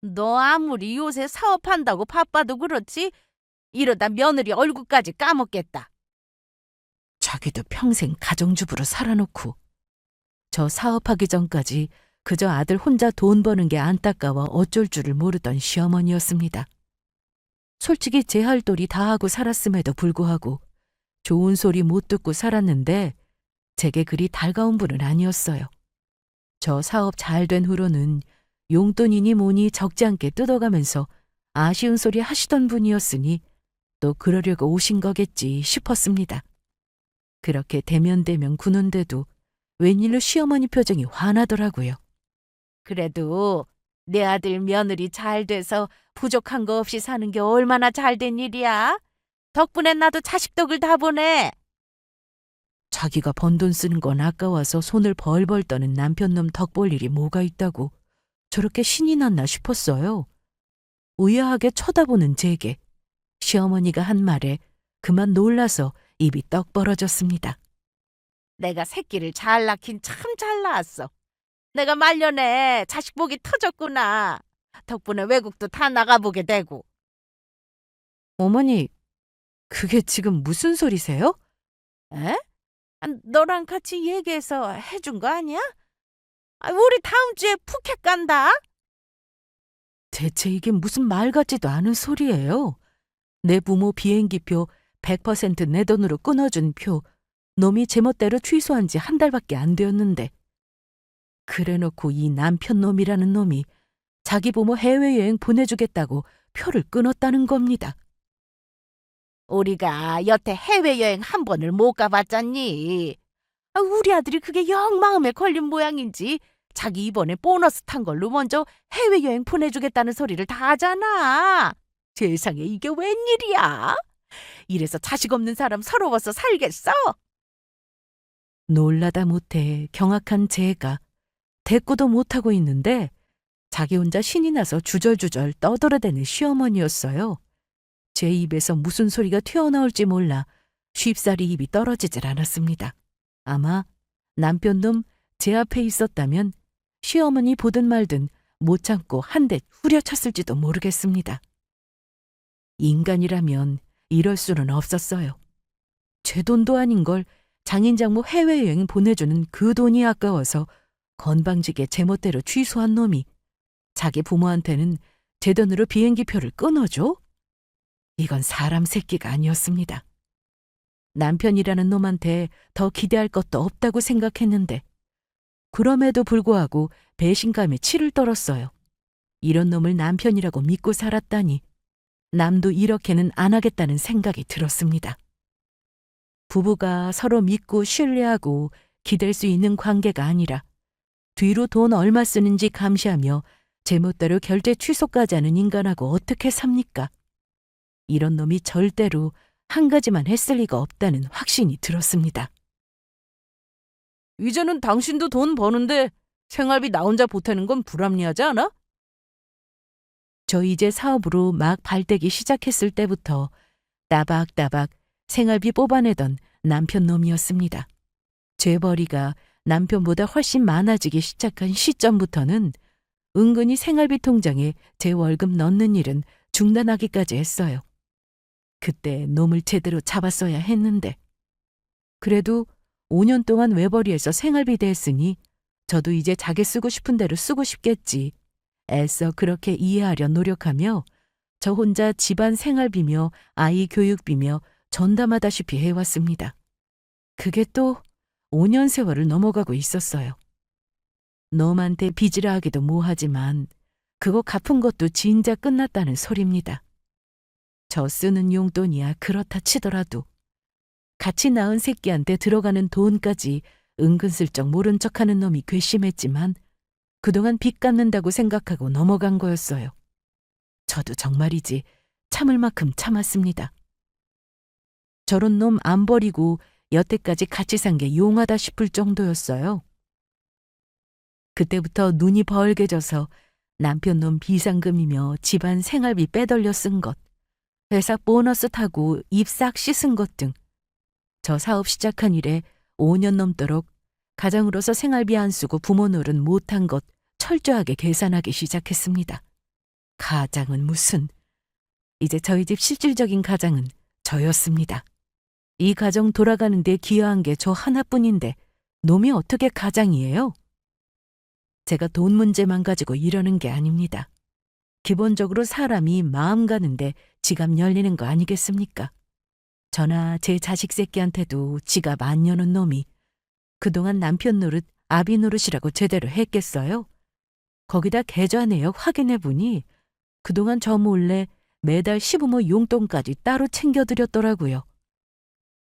너 아무리 요새 사업한다고 바빠도 그렇지 이러다 며느리 얼굴까지 까먹겠다. 자기도 평생 가정주부로 살아놓고 저 사업하기 전까지 그저 아들 혼자 돈 버는 게 안타까워 어쩔 줄을 모르던 시어머니였습니다. 솔직히 제 할 도리 다 하고 살았음에도 불구하고 좋은 소리 못 듣고 살았는데 제게 그리 달가운 분은 아니었어요. 저 사업 잘 된 후로는 용돈이니 뭐니 적지 않게 뜯어가면서 아쉬운 소리 하시던 분이었으니 또 그러려고 오신 거겠지 싶었습니다. 그렇게 대면대면 구는데도 웬일로 시어머니 표정이 환하더라고요. 그래도 내 아들 며느리 잘 돼서 부족한 거 없이 사는 게 얼마나 잘 된 일이야. 덕분에 나도 자식 덕을 다 보네. 자기가 번 돈 쓰는 건 아까워서 손을 벌벌 떠는 남편놈 덕 볼 일이 뭐가 있다고 저렇게 신이 났나 싶었어요. 의아하게 쳐다보는 제게 시어머니가 한 말에 그만 놀라서 입이 떡 벌어졌습니다. 내가 새끼를 잘 낳긴 참 잘 낳았어. 내가 말년에 자식 복이 터졌구나. 덕분에 외국도 다 나가보게 되고. 어머니, 그게 지금 무슨 소리세요? 에? 너랑 같이 얘기해서 해준 거 아니야? 우리 다음 주에 푸켓 간다. 대체 이게 무슨 말 같지도 않은 소리예요. 내 부모 비행기표 100% 내 돈으로 끊어준 표, 놈이 제멋대로 취소한 지 한 달밖에 안 되었는데 그래놓고 이 남편 놈이라는 놈이 자기 부모 해외여행 보내주겠다고 표를 끊었다는 겁니다. 우리가 여태 해외여행 한 번을 못 가봤잖니. 우리 아들이 그게 영 마음에 걸린 모양인지 자기 이번에 보너스 탄 걸로 먼저 해외여행 보내주겠다는 소리를 다 하잖아. 세상에 이게 웬일이야? 이래서 자식 없는 사람 서러워서 살겠어? 놀라다 못해 경악한 제가 대꾸도 못하고 있는데 자기 혼자 신이 나서 주절주절 떠들어대는 시어머니였어요. 제 입에서 무슨 소리가 튀어나올지 몰라 쉽사리 입이 떨어지질 않았습니다. 아마 남편놈 제 앞에 있었다면 시어머니 보든 말든 못 참고 한 대 후려쳤을지도 모르겠습니다. 인간이라면 이럴 수는 없었어요. 제 돈도 아닌 걸 장인장모 해외여행 보내주는 그 돈이 아까워서 건방지게 제멋대로 취소한 놈이 자기 부모한테는 제 돈으로 비행기표를 끊어줘? 이건 사람 새끼가 아니었습니다. 남편이라는 놈한테 더 기대할 것도 없다고 생각했는데 그럼에도 불구하고 배신감에 치를 떨었어요. 이런 놈을 남편이라고 믿고 살았다니 남도 이렇게는 안 하겠다는 생각이 들었습니다. 부부가 서로 믿고 신뢰하고 기댈 수 있는 관계가 아니라 뒤로 돈 얼마 쓰는지 감시하며 제멋대로 결제 취소까지 하는 인간하고 어떻게 삽니까? 이런 놈이 절대로 한 가지만 했을 리가 없다는 확신이 들었습니다. 이제는 당신도 돈 버는데 생활비 나 혼자 보태는 건 불합리하지 않아? 저 이제 사업으로 막 발대기 시작했을 때부터 따박따박 생활비 뽑아내던 남편 놈이었습니다. 죄벌이가 남편보다 훨씬 많아지기 시작한 시점부터는 은근히 생활비 통장에 제 월급 넣는 일은 중단하기까지 했어요. 그때 놈을 제대로 잡았어야 했는데 그래도 5년 동안 외벌이에서 생활비 대했으니 저도 이제 자기 쓰고 싶은 대로 쓰고 싶겠지. 애써 그렇게 이해하려 노력하며 저 혼자 집안 생활비며 아이 교육비며 전담하다시피 해왔습니다. 그게 또 5년 세월을 넘어가고 있었어요. 놈한테 빚이라 하기도 뭐하지만 그거 갚은 것도 진짜 끝났다는 소리입니다. 저 쓰는 용돈이야 그렇다 치더라도 같이 낳은 새끼한테 들어가는 돈까지 은근슬쩍 모른 척하는 놈이 괘씸했지만 그동안 빚 갚는다고 생각하고 넘어간 거였어요. 저도 정말이지 참을 만큼 참았습니다. 저런 놈 안 버리고 여태까지 같이 산 게 용하다 싶을 정도였어요. 그때부터 눈이 벌게져서 남편 놈 비상금이며 집안 생활비 빼돌려 쓴 것, 회사 보너스 타고 입 싹 씻은 것 등 저 사업 시작한 이래 5년 넘도록 가장으로서 생활비 안 쓰고 부모 노릇 못한 것 철저하게 계산하기 시작했습니다. 가장은 무슨, 이제 저희 집 실질적인 가장은 저였습니다. 이 가정 돌아가는 데 기여한 게 저 하나뿐인데 놈이 어떻게 가장이에요? 제가 돈 문제만 가지고 이러는 게 아닙니다. 기본적으로 사람이 마음 가는데 지갑 열리는 거 아니겠습니까? 저나 제 자식 새끼한테도 지갑 안 여는 놈이 그동안 남편 노릇 아비 노릇이라고 제대로 했겠어요? 거기다 계좌 내역 확인해보니 그동안 저 몰래 매달 시부모 용돈까지 따로 챙겨드렸더라고요.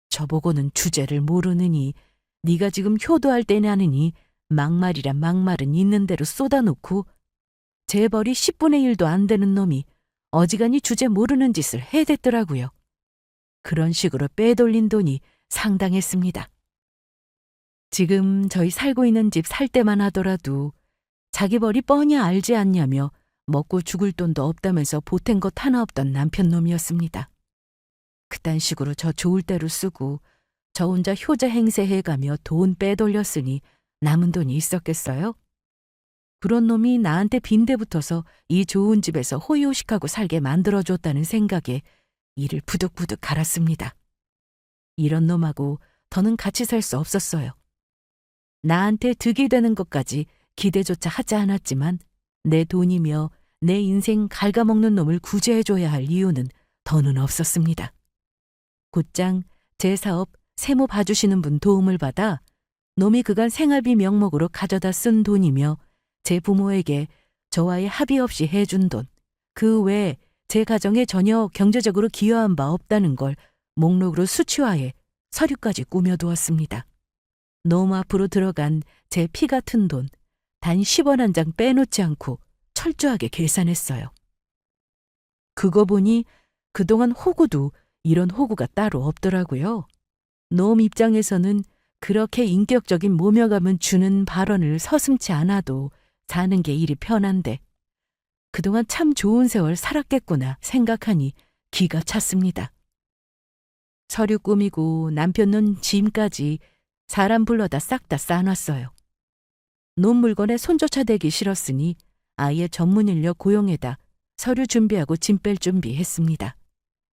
저보고는 주제를 모르느니 네가 지금 효도할 때냐느니 막말이란 막말은 있는 대로 쏟아놓고 재벌이 10분의 1도 안 되는 놈이 어지간히 주제 모르는 짓을 해댔더라고요. 그런 식으로 빼돌린 돈이 상당했습니다. 지금 저희 살고 있는 집 살 때만 하더라도 자기 벌이 뻔히 알지 않냐며 먹고 죽을 돈도 없다면서 보탠 것 하나 없던 남편 놈이었습니다. 그딴 식으로 저 좋을 대로 쓰고 저 혼자 효자 행세해가며 돈 빼돌렸으니 남은 돈이 있었겠어요? 그런 놈이 나한테 빈대 붙어서 이 좋은 집에서 호의호식하고 살게 만들어줬다는 생각에 이를 부득부득 갈았습니다. 이런 놈하고 더는 같이 살 수 없었어요. 나한테 득이 되는 것까지 기대조차 하지 않았지만 내 돈이며 내 인생 갉아먹는 놈을 구제해줘야 할 이유는 더는 없었습니다. 곧장 제 사업 세무 봐주시는 분 도움을 받아 놈이 그간 생활비 명목으로 가져다 쓴 돈이며 제 부모에게 저와의 합의 없이 해준 돈, 그 외에 제 가정에 전혀 경제적으로 기여한 바 없다는 걸 목록으로 수치화해 서류까지 꾸며두었습니다. 놈 앞으로 들어간 제 피 같은 돈, 단 10원 한 장 빼놓지 않고 철저하게 계산했어요. 그거 보니 그동안 호구도 이런 호구가 따로 없더라고요. 놈 입장에서는 그렇게 인격적인 모멸감은 주는 발언을 서슴지 않아도 사는 게 일이 편한데 그동안 참 좋은 세월 살았겠구나 생각하니 기가 찼습니다. 서류 꾸미고 남편 놈 짐까지 사람 불러다 싹 다 싸놨어요. 놈 물건에 손조차 대기 싫었으니 아예 전문 인력 고용해다 서류 준비하고 짐 뺄 준비했습니다.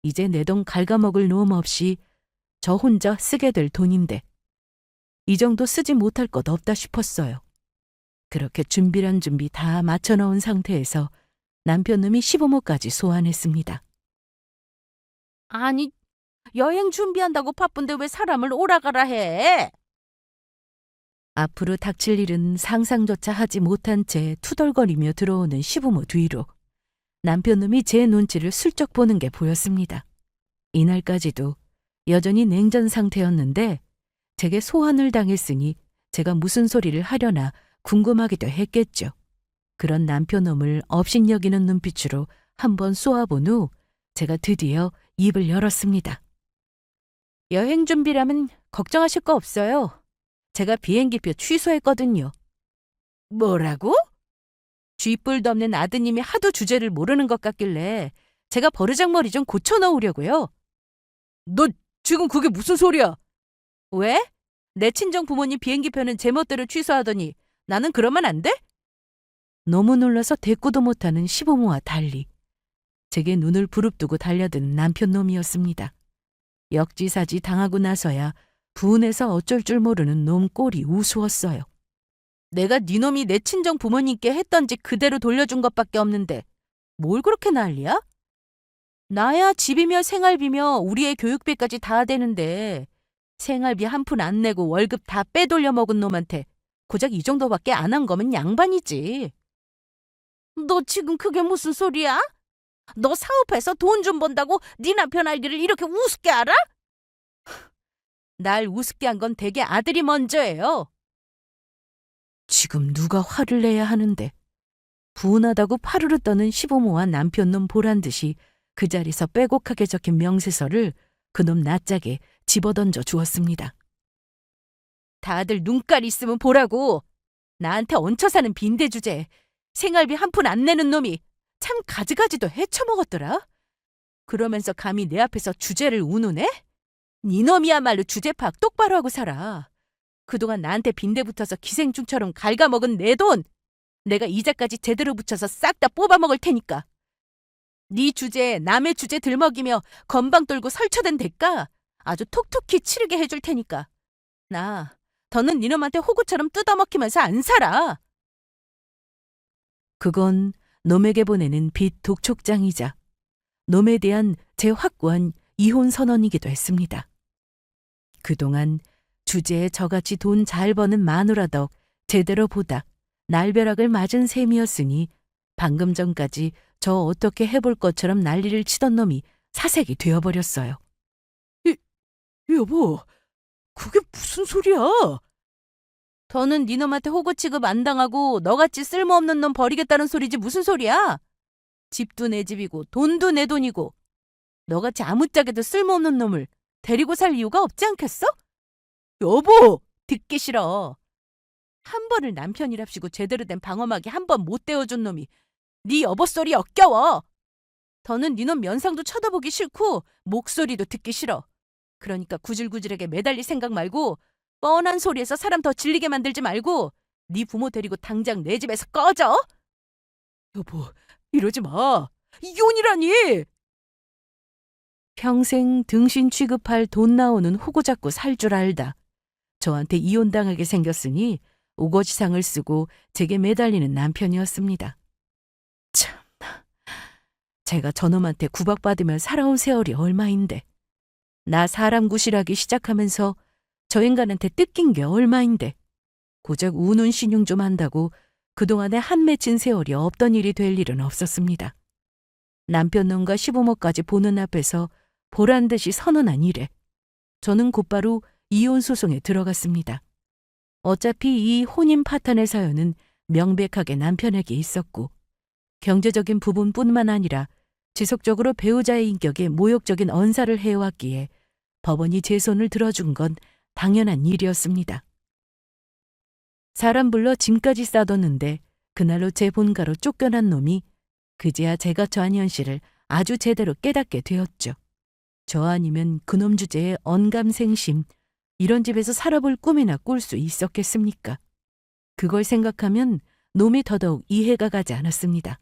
이제 내 돈 갉아먹을 놈 없이 저 혼자 쓰게 될 돈인데 이 정도 쓰지 못할 것 없다 싶었어요. 그렇게 준비란 준비 다 맞춰놓은 상태에서 남편놈이 시부모까지 소환했습니다. 아니, 여행 준비한다고 바쁜데 왜 사람을 오라가라 해? 앞으로 닥칠 일은 상상조차 하지 못한 채 투덜거리며 들어오는 시부모 뒤로 남편놈이 제 눈치를 슬쩍 보는 게 보였습니다. 이날까지도 여전히 냉전 상태였는데 제게 소환을 당했으니 제가 무슨 소리를 하려나 궁금하기도 했겠죠. 그런 남편놈을 업신여기는 눈빛으로 한번 쏘아본 후 제가 드디어 입을 열었습니다. 여행 준비라면 걱정하실 거 없어요. 제가 비행기표 취소했거든요. 뭐라고? 쥐뿔도 없는 아드님이 하도 주제를 모르는 것 같길래 제가 버르장머리 좀 고쳐넣으려고요. 너 지금 그게 무슨 소리야? 왜? 내 친정 부모님 비행기표는 제 멋대로 취소하더니 나는 그러면 안 돼? 너무 놀라서 대꾸도 못하는 시부모와 달리 제게 눈을 부릅뜨고 달려든 남편 놈이었습니다. 역지사지 당하고 나서야 분해서 어쩔 줄 모르는 놈 꼴이 우스웠어요. 내가 네 놈이 내 친정 부모님께 했던 짓 그대로 돌려준 것밖에 없는데 뭘 그렇게 난리야? 나야 집이며 생활비며 우리의 교육비까지 다 되는데 생활비 한 푼 안 내고 월급 다 빼돌려 먹은 놈한테 고작 이 정도밖에 안 한 거면 양반이지. 너 지금 그게 무슨 소리야? 너 사업해서 돈 좀 번다고 네 남편 알기를 이렇게 우습게 알아? 날 우습게 한 건 대개 아들이 먼저예요. 지금 누가 화를 내야 하는데 분하다고 파르르 떠는 시부모와 남편놈 보란 듯이 그 자리에서 빼곡하게 적힌 명세서를 그놈 낯짝에 집어던져 주었습니다. 다들 눈깔 있으면 보라고. 나한테 얹혀 사는 빈대 주제에 생활비 한 푼 안 내는 놈이 참 가지가지도 헤쳐먹었더라. 그러면서 감히 내 앞에서 주제를 운우네? 네 놈이야말로 주제 파악 똑바로 하고 살아. 그동안 나한테 빈대 붙어서 기생충처럼 갉아먹은 내 돈 내가 이자까지 제대로 붙여서 싹 다 뽑아먹을 테니까. 네 주제에 남의 주제 들먹이며 건방 떨고 설쳐댄 대가 아주 톡톡히 치르게 해줄 테니까. 나 더는 네 놈한테 호구처럼 뜯어먹히면서 안 살아. 그건 놈에게 보내는 빚 독촉장이자 놈에 대한 제 확고한 이혼 선언이기도 했습니다. 그동안 주제에 저같이 돈 잘 버는 마누라 덕 제대로 보다 날벼락을 맞은 셈이었으니 방금 전까지 저 어떻게 해볼 것처럼 난리를 치던 놈이 사색이 되어버렸어요. 여보, 그게 무슨 소리야? 더는 네 놈한테 호구 취급 안 당하고 너같이 쓸모없는 놈 버리겠다는 소리지 무슨 소리야? 집도 내 집이고 돈도 내 돈이고 너같이 아무짝에도 쓸모없는 놈을 데리고 살 이유가 없지 않겠어? 여보! 듣기 싫어. 한 번을 남편이랍시고 제대로 된 방어막이 한 번 못 떼어준 놈이 네 여보 소리 역겨워. 더는 네 놈 면상도 쳐다보기 싫고 목소리도 듣기 싫어. 그러니까 구질구질하게 매달릴 생각 말고 뻔한 소리에서 사람 더 질리게 만들지 말고 네 부모 데리고 당장 내 집에서 꺼져. 여보, 이러지 마. 이혼이라니! 평생 등신 취급할 돈 나오는 호구 잡고 살 줄 알다. 저한테 이혼당하게 생겼으니 우거지상을 쓰고 제게 매달리는 남편이었습니다. 참나, 제가 저놈한테 구박받으며 살아온 세월이 얼마인데, 나 사람 구실하기 시작하면서 저 인간한테 뜯긴 게 얼마인데, 고작 우는 신용 좀 한다고 그동안에 한 맺힌 세월이 없던 일이 될 일은 없었습니다. 남편 놈과 시부모까지 보는 앞에서 보란 듯이 선언한 이래 저는 곧바로 이혼 소송에 들어갔습니다. 어차피 이 혼인 파탄의 사연은 명백하게 남편에게 있었고 경제적인 부분뿐만 아니라 지속적으로 배우자의 인격에 모욕적인 언사를 해왔기에 법원이 제 손을 들어준 건 당연한 일이었습니다. 사람 불러 짐까지 싸뒀는데 그날로 제 본가로 쫓겨난 놈이 그제야 제가 처한 현실을 아주 제대로 깨닫게 되었죠. 저 아니면 그놈 주제에 언감생심, 이런 집에서 살아볼 꿈이나 꿀 수 있었겠습니까? 그걸 생각하면 놈이 더더욱 이해가 가지 않았습니다.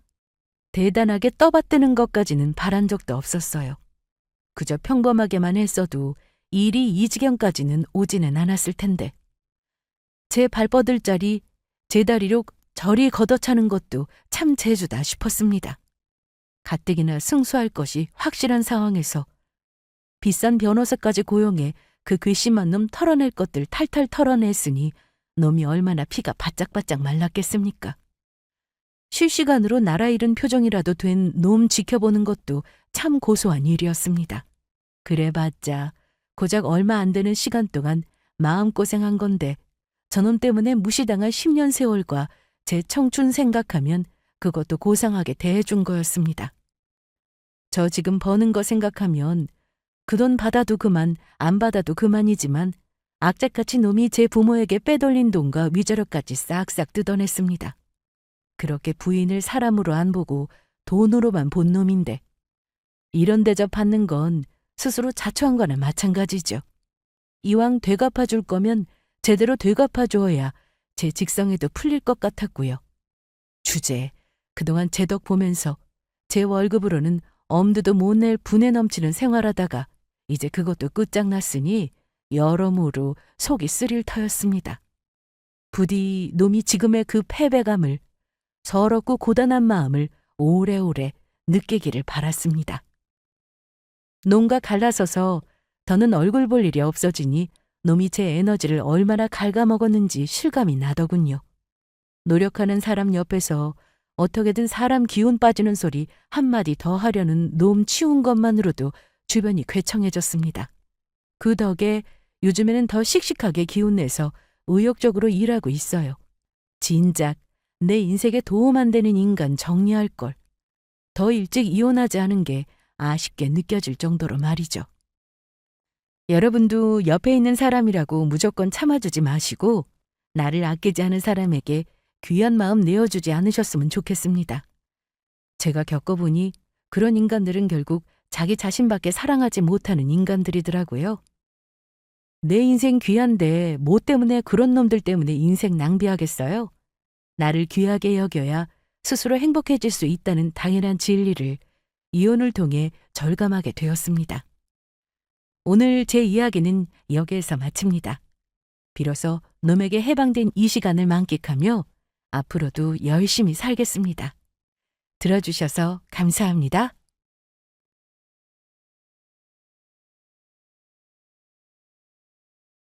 대단하게 떠받드는 것까지는 바란 적도 없었어요. 그저 평범하게만 했어도 일이 이 지경까지는 오지는 않았을 텐데. 제 발뻗을 자리, 제 다리로 저리 걷어차는 것도 참 재주다 싶었습니다. 가뜩이나 승소할 것이 확실한 상황에서 비싼 변호사까지 고용해 그 괘씸한 놈 털어낼 것들 탈탈 털어냈으니 놈이 얼마나 피가 바짝바짝 말랐겠습니까? 실시간으로 나라 잃은 표정이라도 된 놈 지켜보는 것도 참 고소한 일이었습니다. 그래봤자 고작 얼마 안 되는 시간 동안 마음고생한 건데 저놈 때문에 무시당할 10년 세월과 제 청춘 생각하면 그것도 고상하게 대해준 거였습니다. 저 지금 버는 거 생각하면 그 돈 받아도 그만, 안 받아도 그만이지만 악착같이 놈이 제 부모에게 빼돌린 돈과 위자료까지 싹싹 뜯어냈습니다. 그렇게 부인을 사람으로 안 보고 돈으로만 본 놈인데 이런 대접 받는 건 스스로 자초한 거나 마찬가지죠. 이왕 되갚아줄 거면 제대로 되갚아줘야 제 직성에도 풀릴 것 같았고요. 주제, 그동안 제 덕 보면서 제 월급으로는 엄두도 못 낼 분에 넘치는 생활하다가 이제 그것도 끝장났으니 여러모로 속이 쓰릴 터였습니다. 부디 놈이 지금의 그 패배감을, 서럽고 고단한 마음을 오래오래 느끼기를 바랐습니다. 놈과 갈라서서 더는 얼굴 볼 일이 없어지니 놈이 제 에너지를 얼마나 갉아먹었는지 실감이 나더군요. 노력하는 사람 옆에서 어떻게든 사람 기운 빠지는 소리 한마디 더 하려는 놈 치운 것만으로도 주변이 괴청해졌습니다. 그 덕에 요즘에는 더 씩씩하게 기운내서 의욕적으로 일하고 있어요. 진작 내 인생에 도움 안 되는 인간 정리할 걸. 더 일찍 이혼하지 않은 게 아쉽게 느껴질 정도로 말이죠. 여러분도 옆에 있는 사람이라고 무조건 참아주지 마시고 나를 아끼지 않은 사람에게 귀한 마음 내어주지 않으셨으면 좋겠습니다. 제가 겪어보니 그런 인간들은 결국 자기 자신밖에 사랑하지 못하는 인간들이더라고요. 내 인생 귀한데 뭐 때문에 그런 놈들 때문에 인생 낭비하겠어요? 나를 귀하게 여겨야 스스로 행복해질 수 있다는 당연한 진리를 이혼을 통해 절감하게 되었습니다. 오늘 제 이야기는 여기에서 마칩니다. 비로소 놈에게 해방된 이 시간을 만끽하며 앞으로도 열심히 살겠습니다. 들어주셔서 감사합니다.